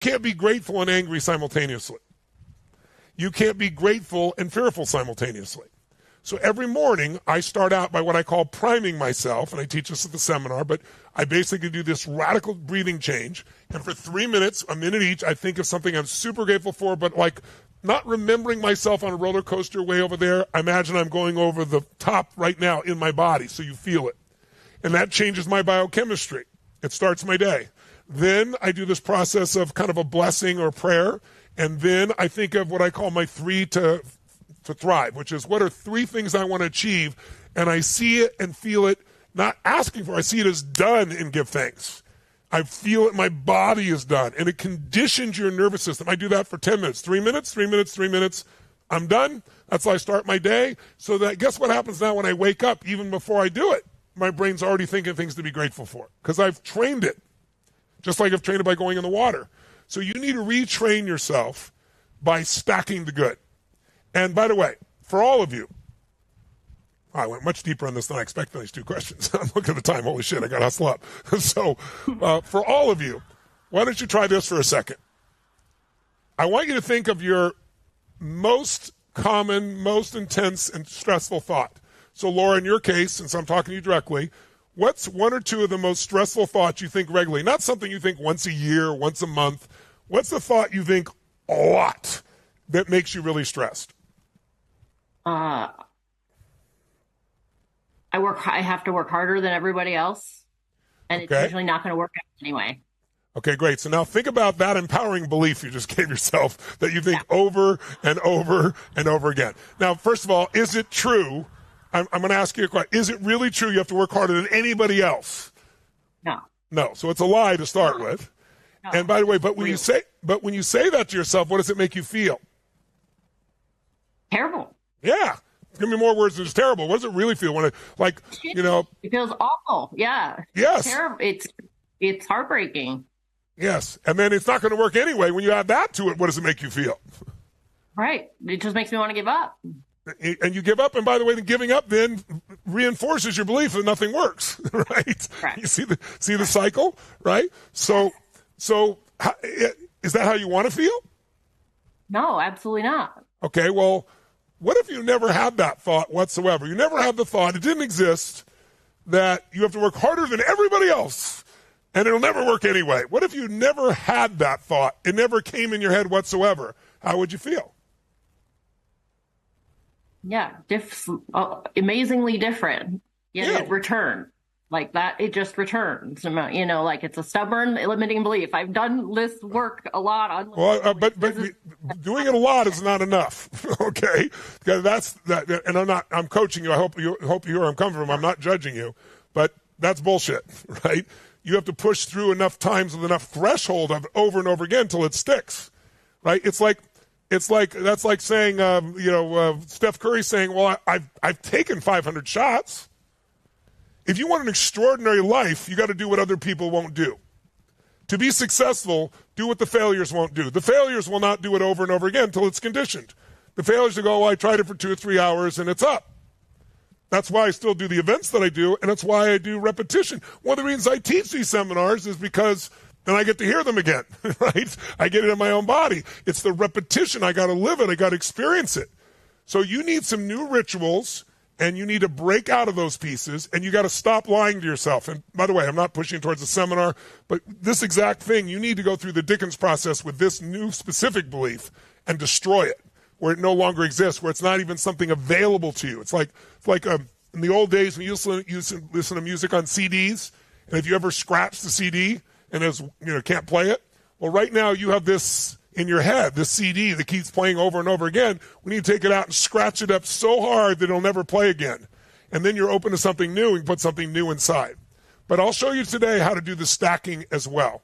can't be grateful and angry simultaneously. You can't be grateful and fearful simultaneously. So every morning, I start out by what I call priming myself, and I teach this at the seminar, but I basically do this radical breathing change. And for 3 minutes, a minute each, I think of something I'm super grateful for, but like not remembering myself on a roller coaster way over there. I imagine I'm going over the top right now in my body, so you feel it. And that changes my biochemistry. It starts my day. Then I do this process of kind of a blessing or prayer, and then I think of what I call my 3 to thrive, which is what are 3 things I want to achieve, and I see it and feel it, not asking for it. I see it as done and give thanks. I feel it, my body is done, and it conditions your nervous system. I do that for 10 minutes, 3 minutes, 3 minutes, 3 minutes. I'm done. That's how I start my day. So that, guess what happens now when I wake up, even before I do it? My brain's already thinking things to be grateful for because I've trained it, just like I've trained it by going in the water. So you need to retrain yourself by stacking the good. And by the way, for all of you, I went much deeper on this than I expected on these 2 questions. I'm looking at the time. Holy shit, I got to hustle up. So for all of you, why don't you try this for a second? I want you to think of your most common, most intense and stressful thought. So Laura, in your case, since I'm talking to you directly, what's 1 or 2 of the most stressful thoughts you think regularly? Not something you think once a year, once a month. What's the thought you think a lot that makes you really stressed? I have to work harder than everybody else, and It's usually not going to work out anyway. Okay, great. So now think about that empowering belief you just gave yourself that you think over and over and over again. Now, first of all, is it true? I'm going to ask you a question. Is it really true you have to work harder than anybody else? No. No. So it's a lie to start with. No. And by the way, when you say that to yourself, what does it make you feel? Terrible. Yeah. Give me more words than just terrible. What does it really feel when it, like, you know? It feels awful. Yeah. Yes. It's terrible. It's heartbreaking. Yes. And then it's not going to work anyway. When you add that to it, what does it make you feel? Right. It just makes me want to give up. And you give up. And by the way, the giving up then reinforces your belief that nothing works. Right. Correct. You see the cycle, right? So is that how you want to feel? No, absolutely not. Okay. Well, what if you never had that thought whatsoever? You never had the thought, it didn't exist, that you have to work harder than everybody else, and it'll never work anyway. What if you never had that thought? It never came in your head whatsoever. How would you feel? Yeah, amazingly different. It returned. Like that, it just returns. You know, like it's a stubborn, limiting belief. I've done this work a lot on. Well, but doing it a lot is not enough. Okay, that's that. And I'm coaching you. I hope you hear where I'm coming from. I'm not judging you, but that's bullshit, right? You have to push through enough times with enough threshold of it over and over again till it sticks, right? It's like that's like saying, Steph Curry saying, "Well, I've taken 500 shots." If you want an extraordinary life, you got to do what other people won't do. To be successful, do what the failures won't do. The failures will not do it over and over again until it's conditioned. The failures will go, well, I tried it for 2 or 3 hours and it's up. That's why I still do the events that I do, and that's why I do repetition. One of the reasons I teach these seminars is because then I get to hear them again, right? I get it in my own body. It's the repetition. I got to live it. I got to experience it. So you need some new rituals. And you need to break out of those pieces, and you got to stop lying to yourself. And by the way, I'm not pushing towards a seminar, but this exact thing, you need to go through the Dickens process with this new specific belief and destroy it, where it no longer exists, where it's not even something available to you. It's like in the old days when you used to listen to music on CDs, and if you ever scratch the CD and can't play it, well, right now you have this in your head, this CD that keeps playing over and over again. We need to take it out and scratch it up so hard that it'll never play again. And then you're open to something new and put something new inside. But I'll show you today how to do the stacking as well.